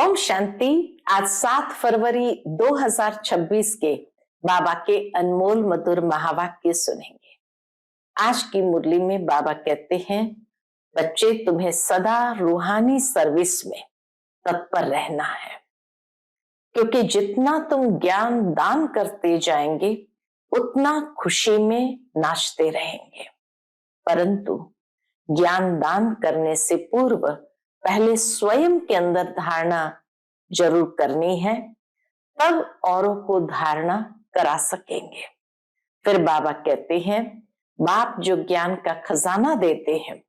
ओम शांति। आज 7 फरवरी 2026 के बाबा के अनमोल मधुर महावाक्य सुनेंगे। आज की मुरली में बाबा कहते हैं, बच्चे तुम्हें सदा रूहानी सर्विस में तत्पर रहना है, क्योंकि जितना तुम ज्ञान दान करते जाएंगे उतना खुशी में नाचते रहेंगे। परंतु ज्ञान दान करने से पूर्व पहले स्वयं के अंदर धारणा जरूर करनी है, तब औरों को धारणा करा सकेंगे। फिर बाबा कहते हैं, बाप जो ज्ञान का खजाना देते हैं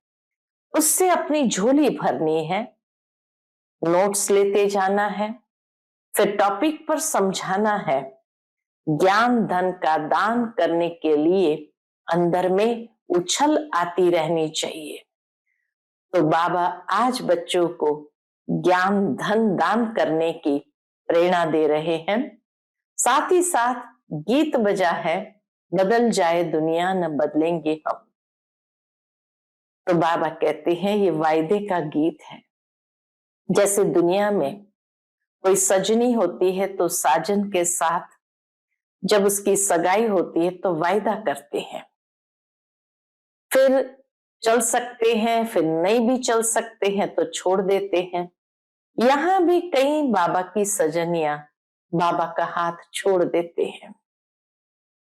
उससे अपनी झोली भरनी है, नोट्स लेते जाना है, फिर टॉपिक पर समझाना है। ज्ञान धन का दान करने के लिए अंदर में उछल आती रहनी चाहिए। तो बाबा आज बच्चों को ज्ञान धन दान करने की प्रेरणा दे रहे हैं। साथ ही साथ गीत बजा है, बदल जाए दुनिया न बदलेंगे हम। तो बाबा कहते हैं ये वायदे का गीत है। जैसे दुनिया में कोई सजनी होती है तो साजन के साथ जब उसकी सगाई होती है तो वायदा करते हैं, फिर चल सकते हैं, फिर नहीं भी चल सकते हैं तो छोड़ देते हैं। यहां भी कई बाबा की सजनियां बाबा का हाथ छोड़ देते हैं।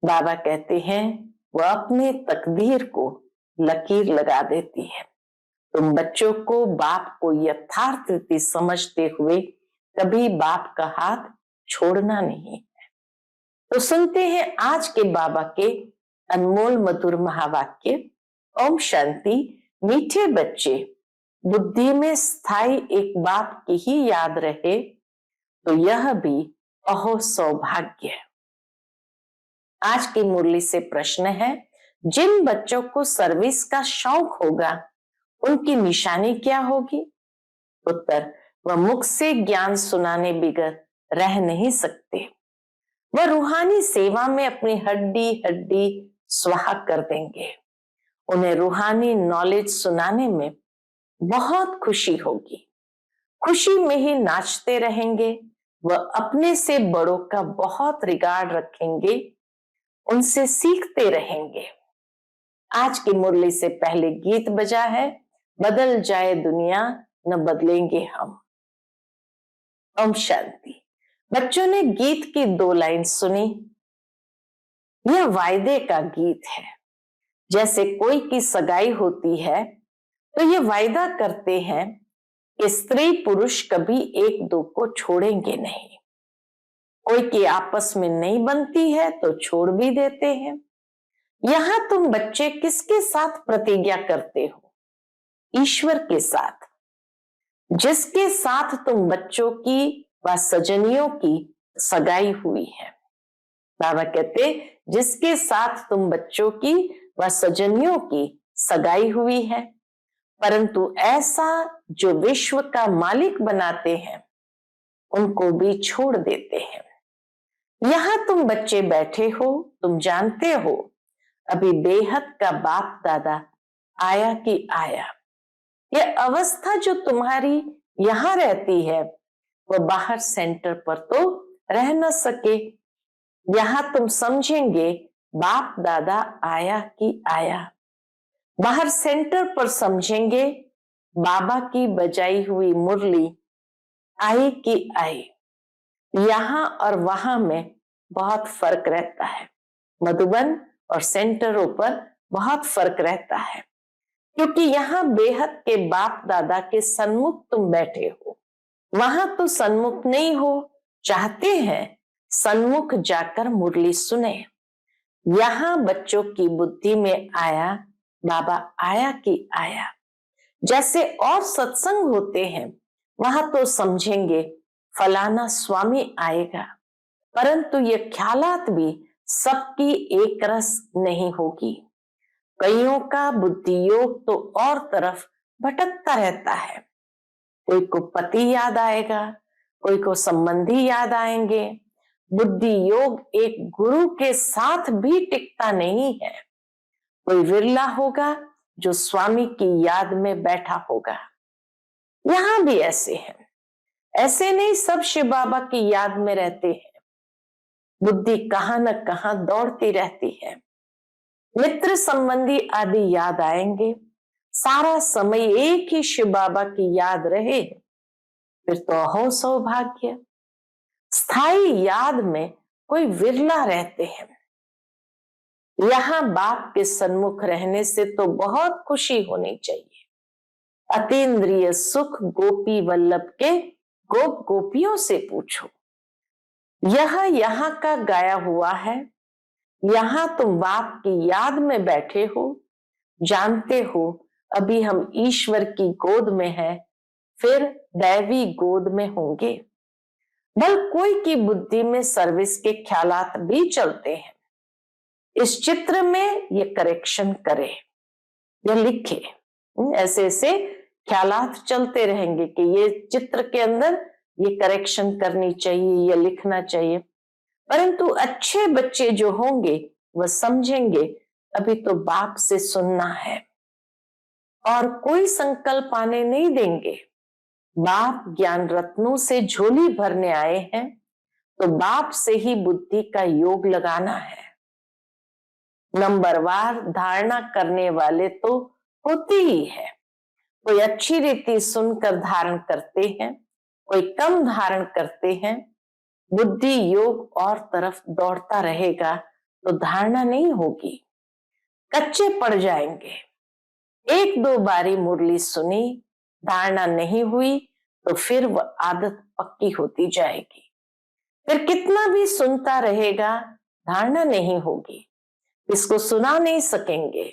बाबा कहते हैं वह अपने तकदीर को लकीर लगा देती है। तुम बच्चों को बाप को यथार्थ रीति समझते हुए कभी बाप का हाथ छोड़ना नहीं है। तो सुनते हैं आज के बाबा के अनमोल मधुर महावाक्य। ओम शांति। मीठे बच्चे, बुद्धि में स्थायी एक बाप की ही याद रहे तो यह भी अहो सौभाग्य है। आज की मुरली से प्रश्न है, जिन बच्चों को सर्विस का शौक होगा उनकी निशानी क्या होगी? उत्तर, वह मुख से ज्ञान सुनाने बिगर रह नहीं सकते। वह रूहानी सेवा में अपनी हड्डी हड्डी स्वाहा कर देंगे। उन्हें रूहानी नॉलेज सुनाने में बहुत खुशी होगी। खुशी में ही नाचते रहेंगे। वह अपने से बड़ों का बहुत रिगार्ड रखेंगे, उनसे सीखते रहेंगे। आज की मुरली से पहले गीत बजा है, बदल जाए दुनिया न बदलेंगे हम। ओम शांति। बच्चों ने गीत की 2 लाइन सुनी। यह वायदे का गीत है। जैसे कोई की सगाई होती है तो ये वायदा करते हैं कि स्त्री पुरुष कभी एक दो को छोड़ेंगे नहीं। कोई की आपस में नहीं बनती है तो छोड़ भी देते हैं। यहां तुम बच्चे किसके साथ प्रतिज्ञा करते हो? ईश्वर के साथ। जिसके साथ तुम बच्चों की व सजनियों की सगाई हुई है। बाबा कहते, जिसके साथ तुम बच्चों की व सजनियों की सगाई हुई है, परंतु ऐसा जो विश्व का मालिक बनाते हैं उनको भी छोड़ देते हैं। यहां तुम बच्चे बैठे हो, तुम जानते हो अभी बेहद का बाप दादा आया कि आया। यह अवस्था जो तुम्हारी यहां रहती है वह बाहर सेंटर पर तो रह न सके। यहां तुम समझेंगे बाप दादा आया कि आया। बाहर सेंटर पर समझेंगे बाबा की बजाई हुई मुरली आई कि आई। यहां और वहां में बहुत फर्क रहता है। मधुबन और सेंटरों पर बहुत फर्क रहता है, क्योंकि यहां बेहद के बाप दादा के सन्मुख तुम बैठे हो। वहां तो सन्मुख नहीं हो, चाहते हैं सन्मुख जाकर मुरली सुने। यहां बच्चों की बुद्धि में आया बाबा आया कि आया। जैसे और सत्संग होते हैं वहां तो समझेंगे फलाना स्वामी आएगा, परंतु ये ख्यालात भी सबकी एक रस नहीं होगी। कईयों का बुद्धि योग तो और तरफ भटकता रहता है। कोई को पति याद आएगा, कोई को संबंधी याद आएंगे। बुद्धि योग एक गुरु के साथ भी टिकता नहीं है। कोई विरला होगा जो स्वामी की याद में बैठा होगा। यहां भी ऐसे हैं। ऐसे नहीं सब शिव बाबा की याद में रहते हैं, बुद्धि कहां न कहां दौड़ती रहती है। मित्र संबंधी आदि याद आएंगे, सारा समय एक ही शिव बाबा की याद रहे, फिर तो हो सौभाग्य। स्थायी याद में कोई विरला रहते हैं। यहां बाप के सन्मुख रहने से तो बहुत खुशी होनी चाहिए। अतीन्द्रिय सुख गोपी वल्लभ के गोप गोपियों से पूछो। यह यहाँ का गाया हुआ है। यहां तुम बाप की याद में बैठे हो, जानते हो अभी हम ईश्वर की गोद में हैं, फिर दैवी गोद में होंगे। बल कोई की बुद्धि में सर्विस के ख्यालात भी चलते हैं। इस चित्र में ये करेक्शन करे या लिखे। ऐसे ऐसे ख्यालात चलते रहेंगे कि ये चित्र के अंदर ये करेक्शन करनी चाहिए या लिखना चाहिए। परंतु अच्छे बच्चे जो होंगे वह समझेंगे अभी तो बाप से सुनना है और कोई संकल्प आने नहीं देंगे। बाप ज्ञान रत्नों से झोली भरने आए हैं, तो बाप से ही बुद्धि का योग लगाना है। नंबरवार धारणा करने वाले तो होते ही है। कोई अच्छी रीति सुनकर धारण करते हैं, कोई कम धारण करते हैं। बुद्धि योग और तरफ दौड़ता रहेगा तो धारणा नहीं होगी, कच्चे पड़ जाएंगे। एक दो बारी मुरली सुनी, धारणा नहीं हुई तो फिर वह आदत पक्की होती जाएगी। फिर कितना भी सुनता रहेगा, धारणा नहीं होगी, इसको सुना नहीं सकेंगे।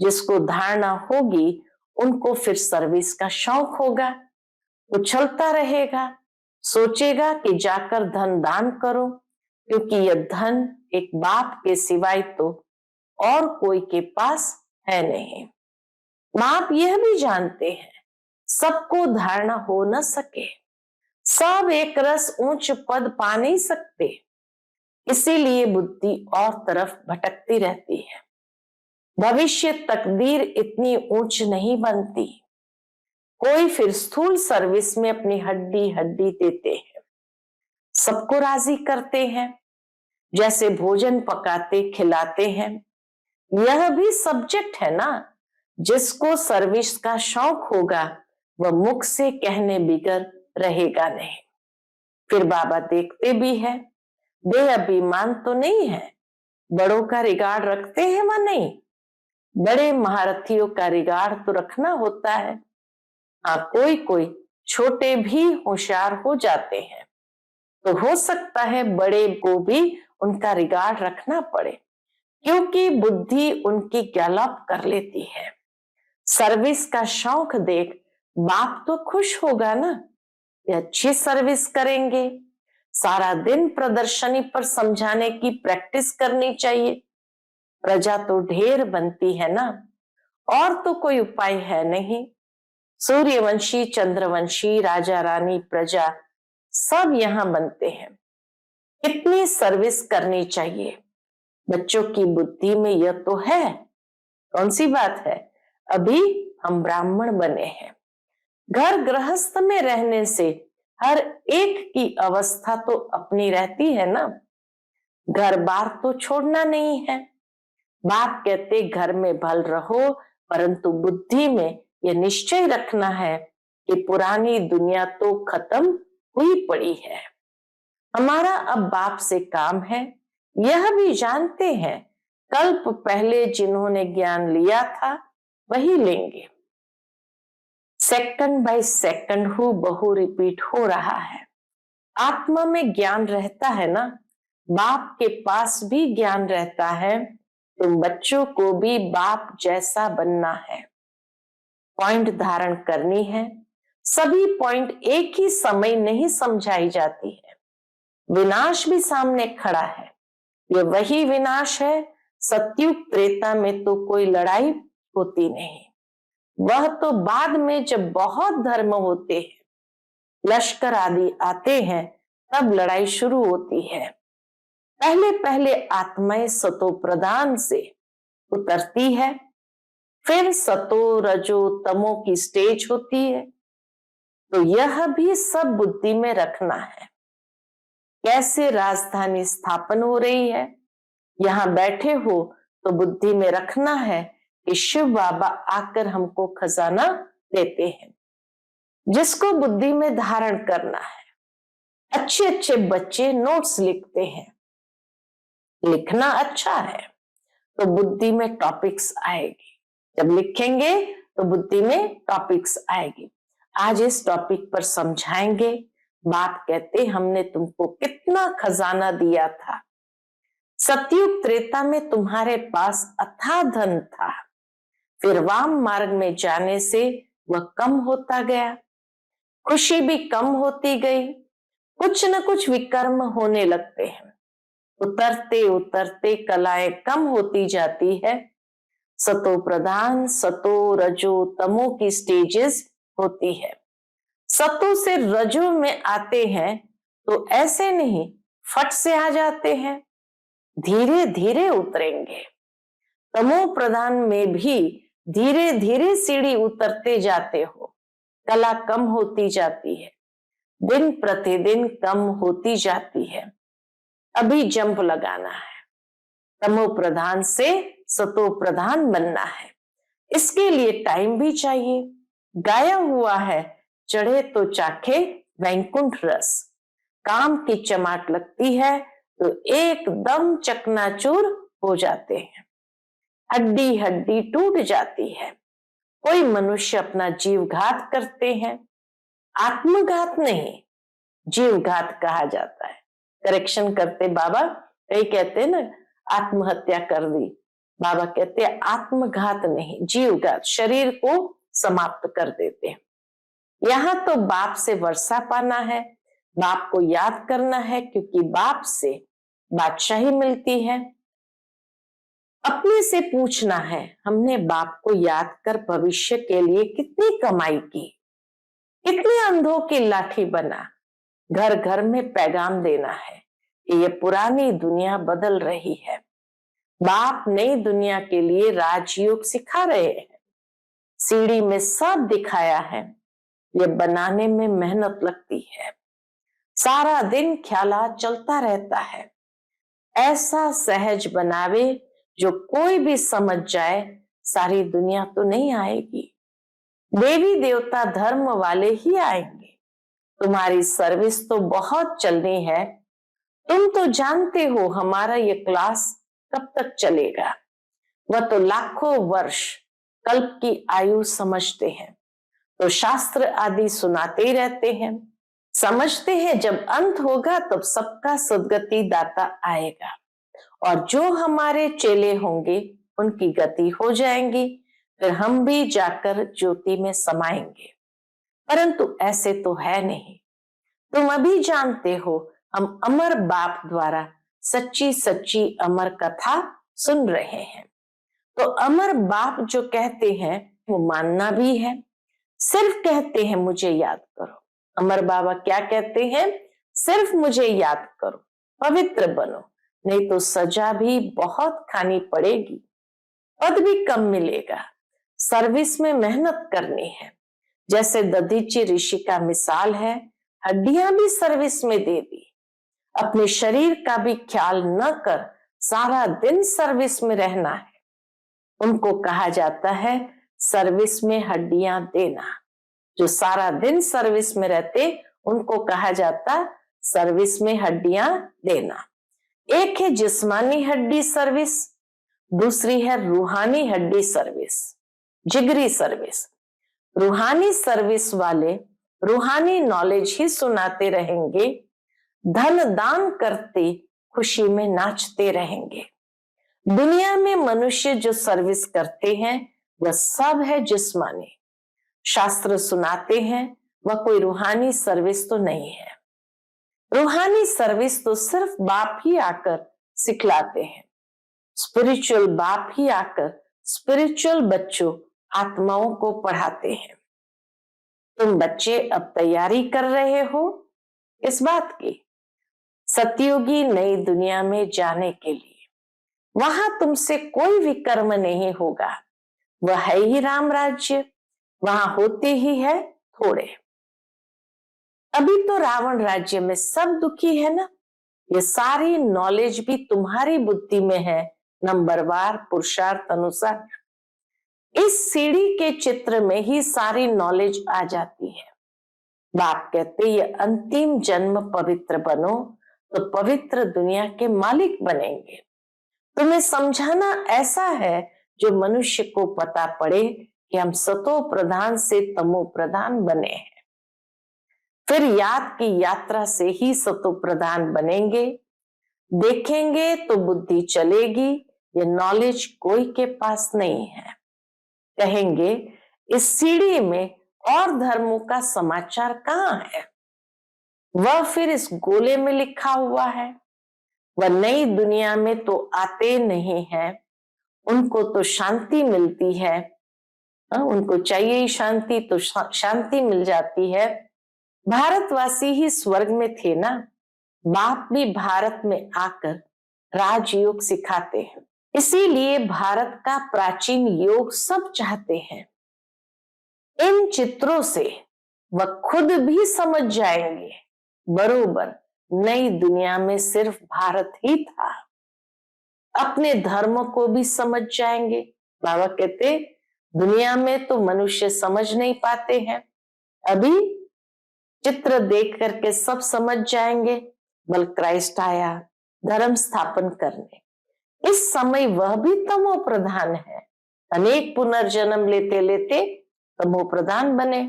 जिसको धारणा होगी उनको फिर सर्विस का शौक होगा, उछलता रहेगा, सोचेगा कि जाकर धन दान करो, क्योंकि यह धन एक बाप के सिवाय तो और कोई के पास है नहीं। बाप यह भी जानते हैं सबको धारणा हो न सके, सब एक रस ऊंच पद पा नहीं सकते, इसीलिए बुद्धि और तरफ भटकती रहती है। भविष्य तकदीर इतनी ऊंच नहीं बनती। कोई फिर स्थूल सर्विस में अपनी हड्डी हड्डी देते हैं, सबको राजी करते हैं, जैसे भोजन पकाते खिलाते हैं। यह भी सब्जेक्ट है ना। जिसको सर्विस का शौक होगा वह मुख से कहने बिगर रहेगा नहीं। फिर बाबा देखते भी है, देह अभिमान तो नहीं है, बड़ों का रिगार्ड रखते हैं वह नहीं। बड़े महारथियों का रिगार्ड तो रखना होता है। हाँ, कोई कोई छोटे भी होशियार हो जाते हैं, तो हो सकता है बड़े को भी उनका रिगार्ड रखना पड़े, क्योंकि बुद्धि उनकी गैलप कर लेती है। सर्विस का शौक देख बाप तो खुश होगा ना, ये अच्छी सर्विस करेंगे। सारा दिन प्रदर्शनी पर समझाने की प्रैक्टिस करनी चाहिए। प्रजा तो ढेर बनती है ना, और तो कोई उपाय है नहीं। सूर्यवंशी चंद्रवंशी राजा रानी प्रजा सब यहां बनते हैं। कितनी सर्विस करनी चाहिए। बच्चों की बुद्धि में यह तो है। कौन सी बात है, अभी हम ब्राह्मण बने हैं। घर गृहस्थ में रहने से हर एक की अवस्था तो अपनी रहती है ना। घर बार तो छोड़ना नहीं है। बाप कहते घर में भल रहो, परंतु बुद्धि में यह निश्चय रखना है कि पुरानी दुनिया तो खत्म हुई पड़ी है। हमारा अब बाप से काम है। यह भी जानते हैं कल्प पहले जिन्होंने ज्ञान लिया था वही लेंगे। सेकंड बाय सेकंड हूबहू रिपीट हो रहा है। आत्मा में ज्ञान रहता है ना, बाप के पास भी ज्ञान रहता है। तुम बच्चों को भी बाप जैसा बनना है। पॉइंट धारण करनी है। सभी पॉइंट एक ही समय नहीं समझाई जाती है। विनाश भी सामने खड़ा है। ये वही विनाश है। सतयुग त्रेता में तो कोई लड़ाई होती नहीं, वह तो बाद में जब बहुत धर्म होते हैं, लश्कर आदि आते हैं, तब लड़ाई शुरू होती है। पहले पहले आत्माएं सतो प्रधान से उतरती है, फिर सतो रजो तमो की स्टेज होती है। तो यह भी सब बुद्धि में रखना है। कैसे राजधानी स्थापन हो रही है, यहाँ बैठे हो तो बुद्धि में रखना है कि शिव बाबा आकर हमको खजाना देते हैं, जिसको बुद्धि में धारण करना है। अच्छे अच्छे बच्चे नोट्स लिखते हैं, लिखना अच्छा है तो बुद्धि में टॉपिक्स आएगी। जब लिखेंगे तो बुद्धि में टॉपिक्स आएगी। आज इस टॉपिक पर समझाएंगे। बाप कहते हमने तुमको कितना खजाना दिया था। सतयुग त्रेता में तुम्हारे पास अथाह धन था, फिर वाम मार्ग में जाने से वह कम होता गया, खुशी भी कम होती गई, कुछ न कुछ विकर्म होने लगते हैं। उतरते उतरते कलाएं कम होती जाती है। सतो प्रधान, सतो रजो तमो की स्टेजेस होती है। सतो से रजो में आते हैं तो ऐसे नहीं फट से आ जाते हैं, धीरे धीरे उतरेंगे। तमो प्रधान में भी धीरे धीरे सीढ़ी उतरते जाते हो। कला कम होती जाती है, दिन प्रतिदिन कम होती जाती है। अभी जंप लगाना है, तमो प्रधान से सतो प्रधान बनना है। इसके लिए टाइम भी चाहिए। गाया हुआ है, चढ़े तो चाखे वैकुंठ रस। काम की चमाट लगती है तो एकदम चकनाचूर हो जाते हैं, हड्डी हड्डी टूट जाती है। कोई मनुष्य अपना जीव घात करते हैं, आत्मघात नहीं, जीव घात कहा जाता है। करेक्शन करते बाबा, कई कहते हैं ना आत्महत्या कर दी, बाबा कहते हैं आत्मघात नहीं, जीवघात, शरीर को समाप्त कर देते हैं। यहाँ तो बाप से वर्षा पाना है, बाप को याद करना है, क्योंकि बाप से बादशाही मिलती है। अपने से पूछना है, हमने बाप को याद कर भविष्य के लिए कितनी कमाई की, कितने अंधों की लाठी बना। घर घर में पैगाम देना है कि ये पुरानी दुनिया बदल रही है। बाप नई दुनिया के लिए राजयोग सिखा रहे हैं। सीढ़ी में सब दिखाया है, ये बनाने में मेहनत लगती है। सारा दिन ख्यालात चलता रहता है। ऐसा सहज बनावे जो कोई भी समझ जाए, सारी दुनिया तो नहीं आएगी, देवी देवता धर्म वाले ही आएंगे। तुम्हारी सर्विस तो बहुत चलनी है। तुम तो जानते हो हमारा ये क्लास कब तक चलेगा। वह तो लाखों वर्ष कल्प की आयु समझते हैं, तो शास्त्र आदि सुनाते ही रहते हैं। समझते हैं जब अंत होगा तब सबका सद्गति दाता आएगा, और जो हमारे चेले होंगे उनकी गति हो जाएंगी, फिर हम भी जाकर ज्योति में समाएंगे। परंतु ऐसे तो है नहीं। तुम अभी जानते हो हम अमर बाप द्वारा सच्ची सच्ची अमर कथा सुन रहे हैं। तो अमर बाप जो कहते हैं वो मानना भी है। सिर्फ कहते हैं मुझे याद करो। अमर बाबा क्या कहते हैं? सिर्फ मुझे याद करो, पवित्र बनो, नहीं तो सजा भी बहुत खानी पड़ेगी, पद भी कम मिलेगा। सर्विस में मेहनत करनी है। जैसे दधीची ऋषि का मिसाल है, हड्डियां भी सर्विस में दे दी। अपने शरीर का भी ख्याल न कर सारा दिन सर्विस में रहना है। उनको कहा जाता है सर्विस में हड्डियां देना। जो सारा दिन सर्विस में रहते उनको कहा जाता सर्विस में हड्डियां देना। एक है जिस्मानी हड्डी सर्विस, दूसरी है रूहानी हड्डी सर्विस, जिगरी सर्विस। रूहानी सर्विस वाले रूहानी नॉलेज ही सुनाते रहेंगे, धन दान करते खुशी में नाचते रहेंगे। दुनिया में मनुष्य जो सर्विस करते हैं वह सब है जिस्मानी। शास्त्र सुनाते हैं, वह कोई रूहानी सर्विस तो नहीं है। रूहानी सर्विस तो सिर्फ बाप ही आकर सिखलाते हैं। स्पिरिचुअल बाप ही आकर स्पिरिचुअल बच्चों आत्माओं को पढ़ाते हैं। तुम बच्चे अब तैयारी कर रहे हो इस बात की, सतयुगी नई दुनिया में जाने के लिए। वहां तुमसे कोई भी कर्म नहीं होगा, वह है ही राम राज्य, वहां होते ही है थोड़े। अभी तो रावण राज्य में सब दुखी है ना, ये सारी नॉलेज भी तुम्हारी बुद्धि में है, नंबरवार पुरुषार्थ अनुसार। इस सीढ़ी के चित्र में ही सारी नॉलेज आ जाती है। बाप कहते ये अंतिम जन्म पवित्र बनो तो पवित्र दुनिया के मालिक बनेंगे। तुम्हें समझाना ऐसा है जो मनुष्य को पता पड़े कि हम सतो प्रधान से तमो प्रधान बने हैं। फिर याद की यात्रा से ही सतो प्रधान बनेंगे। देखेंगे तो बुद्धि चलेगी, ये नॉलेज कोई के पास नहीं है। कहेंगे इस सीढ़ी में और धर्मों का समाचार कहाँ है? वह फिर इस गोले में लिखा हुआ है। वह नई दुनिया में तो आते नहीं है, उनको तो शांति मिलती है। उनको चाहिए ही शांति, तो शांति मिल जाती है। भारतवासी ही स्वर्ग में थे ना, बाप भी भारत में आकर राजयोग सिखाते हैं। इसीलिए भारत का प्राचीन योग सब चाहते हैं। इन चित्रों से वह खुद भी समझ जाएंगे बरोबर नई दुनिया में सिर्फ भारत ही था। अपने धर्म को भी समझ जाएंगे। बाबा कहते दुनिया में तो मनुष्य समझ नहीं पाते हैं, अभी चित्र देख करके सब समझ जाएंगे। बल क्राइस्ट आया धर्म स्थापन करने, इस समय वह भी तमो प्रधान है। अनेक पुनर्जन्म लेते लेते तमो प्रधान बने।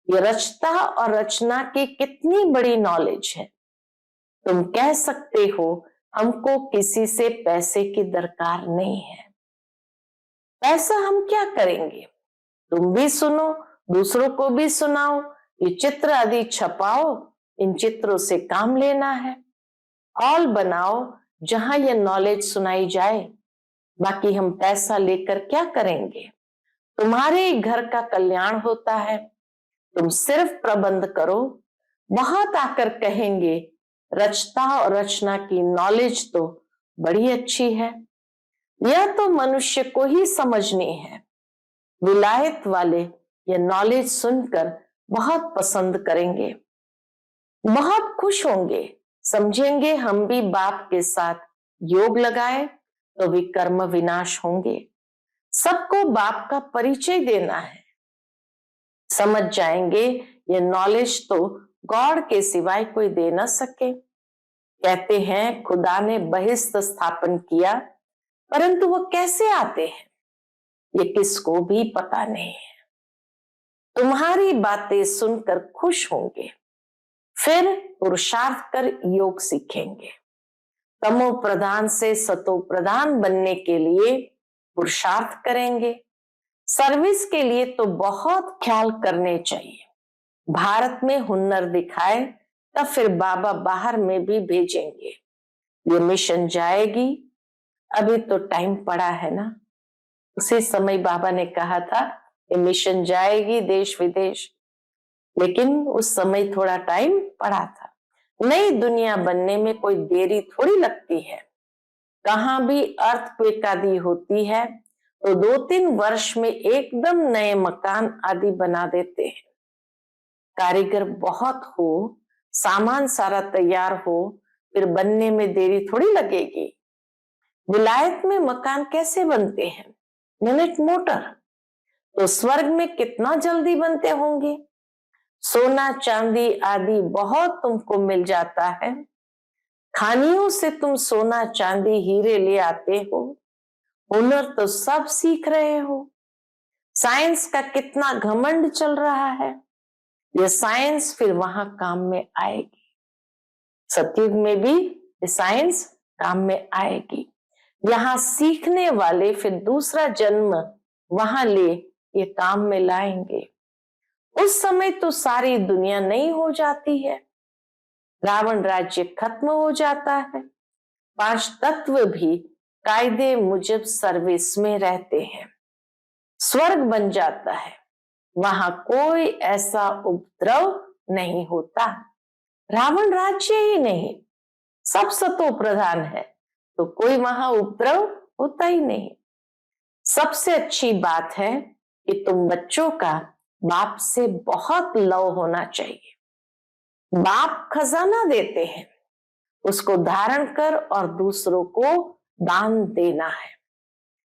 ये रचता और रचना की कितनी बड़ी नॉलेज है। तुम कह सकते हो हमको किसी से पैसे की दरकार नहीं है, पैसा हम क्या करेंगे? तुम भी सुनो, दूसरों को भी सुनाओ, ये चित्र आदि छपाओ, इन चित्रों से काम लेना है। हॉल बनाओ जहां ये नॉलेज सुनाई जाए, बाकी हम पैसा लेकर क्या करेंगे? तुम्हारे घर का कल्याण होता है, तुम सिर्फ प्रबंध करो। बहुत आकर कहेंगे रचता और रचना की नॉलेज तो बड़ी अच्छी है, यह तो मनुष्य को ही समझनी है। विलायत वाले ये नॉलेज सुनकर बहुत पसंद करेंगे, बहुत खुश होंगे, समझेंगे हम भी बाप के साथ योग लगाए तो विकर्म विनाश होंगे। सबको बाप का परिचय देना है। समझ जाएंगे ये नॉलेज तो गॉड के सिवाय कोई दे न सके। कहते हैं खुदा ने बहिष्ठ स्थापन किया, परंतु वो कैसे आते हैं ये किसको भी पता नहीं है। तुम्हारी बातें सुनकर खुश होंगे, फिर पुरुषार्थ कर योग सीखेंगे। तमो प्रधान से सतो प्रधान बनने के लिए पुरुषार्थ करेंगे। सर्विस के लिए तो बहुत ख्याल करने चाहिए। भारत में हुनर दिखाए तब फिर बाबा बाहर में भी भेजेंगे। ये मिशन जाएगी, अभी तो टाइम पड़ा है ना। उसी समय बाबा ने कहा था ये मिशन जाएगी देश विदेश, लेकिन उस समय थोड़ा टाइम पड़ा था। नई दुनिया बनने में कोई देरी थोड़ी लगती है। कहां भी अर्थक्वेक आदि होती है तो 2-3 वर्ष में एकदम नए मकान आदि बना देते हैं। कारीगर बहुत हो, सामान सारा तैयार हो, फिर बनने में देरी थोड़ी लगेगी। विलायत में मकान कैसे बनते हैं? Minute motor. तो स्वर्ग में कितना जल्दी बनते होंगे। सोना चांदी आदि बहुत तुमको मिल जाता है। खानियों से तुम सोना चांदी हीरे ले आते हो। हुनर तो सब सीख रहे हो। साइंस का कितना घमंड चल रहा है, ये साइंस फिर वहां काम में आएगी। सतयुग में भी ये साइंस काम में आएगी। यहाँ सीखने वाले फिर दूसरा जन्म वहां ले ये काम में लाएंगे। उस समय तो सारी दुनिया नई हो जाती है, रावण राज्य खत्म हो जाता है। 5 तत्व भी कायदे मुजब सर्विस में रहते हैं। स्वर्ग बन जाता है, वहां कोई ऐसा उपद्रव नहीं होता। रावण राज्य ही नहीं, सब सतो प्रधान है, तो कोई वहां उपद्रव होता ही नहीं। सबसे अच्छी बात है कि तुम बच्चों का बाप से बहुत लव होना चाहिए। बाप खजाना देते हैं, उसको धारण कर और दूसरों को दान देना है।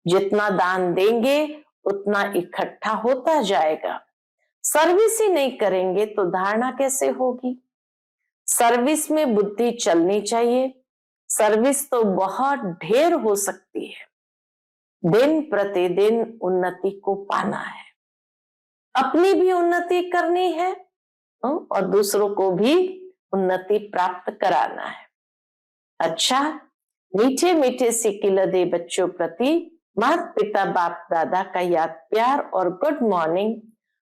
जितना दान देंगे उतना इकट्ठा होता जाएगा। सर्विस ही नहीं करेंगे तो धारणा कैसे होगी? सर्विस में बुद्धि चलनी चाहिए। सर्विस तो बहुत ढेर हो सकती है। दिन प्रतिदिन उन्नति को पाना है, अपनी भी उन्नति करनी है और दूसरों को भी उन्नति प्राप्त कराना है। अच्छा, मीठे मीठे सिकिलदे बच्चों प्रति माता पिता बाप दादा का याद प्यार और गुड मॉर्निंग।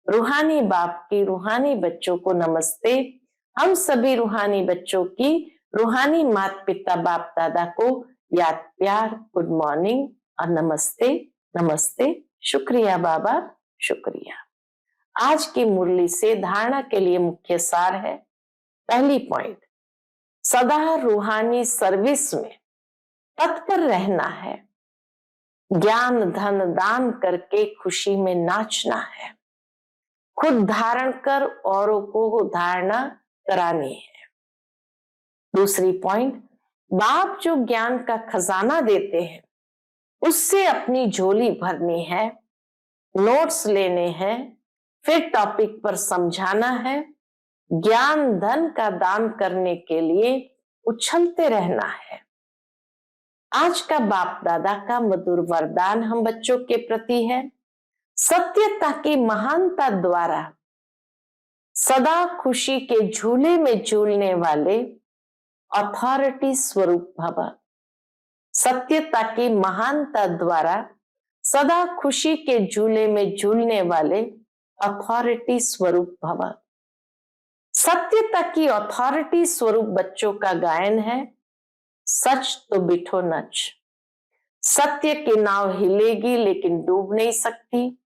रूहानी बाप की रूहानी बच्चों को नमस्ते। हम सभी रूहानी बच्चों की रूहानी माता पिता बाप दादा को याद प्यार, गुड मॉर्निंग और नमस्ते। नमस्ते। शुक्रिया बाबा, शुक्रिया। आज की मुरली से धारणा के लिए मुख्य सार है। पहली पॉइंट, सदा रूहानी सर्विस में तत्पर रहना है। ज्ञान धन दान करके खुशी में नाचना है। खुद धारण कर औरों को धारणा करानी है। दूसरी पॉइंट, बाप जो ज्ञान का खजाना देते हैं उससे अपनी झोली भरनी है, नोट्स लेने हैं, फिर टॉपिक पर समझाना है। ज्ञान धन का दान करने के लिए उछलते रहना है। आज का बाप दादा का मधुर वरदान हम बच्चों के प्रति है। सत्यता की महानता द्वारा सदा खुशी के झूले में झूलने वाले अथॉरिटी स्वरूप भव। सत्यता की महानता द्वारा सदा खुशी के झूले में झूलने वाले अथॉरिटी स्वरूप भव। सत्यता की अथॉरिटी स्वरूप बच्चों का गायन है, सच तो बिठो नच। सत्य की नाव हिलेगी लेकिन डूब नहीं सकती।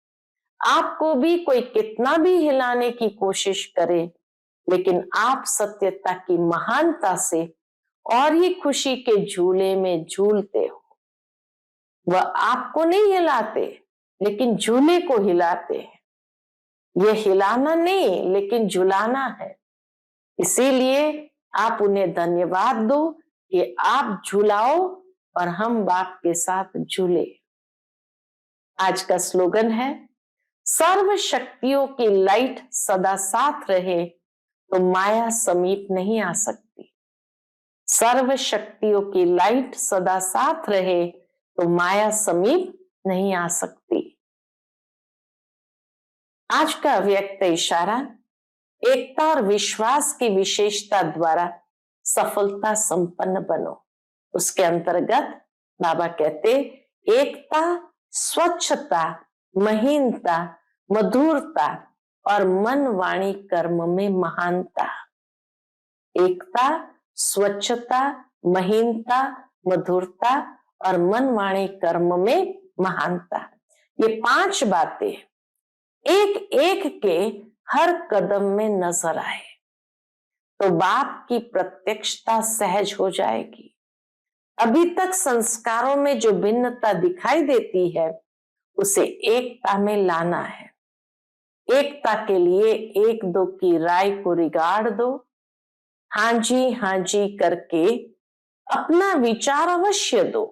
आपको भी कोई कितना भी हिलाने की कोशिश करे, लेकिन आप सत्यता की महानता से और ही खुशी के झूले में झूलते हो। वह आपको नहीं हिलाते, लेकिन झूले को हिलाते हैं। यह हिलाना नहीं, लेकिन झुलाना है। इसीलिए आप उन्हें धन्यवाद दो कि आप झुलाओ और हम बाप के साथ झूले। आज का स्लोगन है, सर्व शक्तियों की लाइट सदा साथ रहे तो माया समीप नहीं आ सकती। सर्व शक्तियों की लाइट सदा साथ रहे तो माया समीप नहीं आ सकती। आज का व्यक्त इशारा, एकता और विश्वास की विशेषता द्वारा सफलता संपन्न बनो। उसके अंतर्गत बाबा कहते, एकता, स्वच्छता, महीनता, मधुरता और मन वाणी कर्म में महानता। एकता, स्वच्छता, महीनता, मधुरता और मन वाणी कर्म में महानता। ये 5 बातें एक एक के हर कदम में नजर आए तो बाप की प्रत्यक्षता सहज हो जाएगी। अभी तक संस्कारों में जो भिन्नता दिखाई देती है उसे एकता में लाना है। एकता के लिए एक दो की राय को रिगाड़ दो। हाँ जी करके अपना विचार अवश्य दो,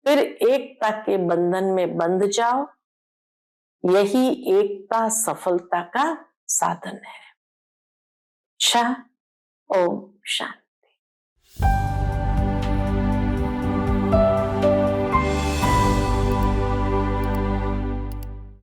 फिर एकता के बंधन में बंध जाओ। यही एकता सफलता का साधन है। ओम शांति।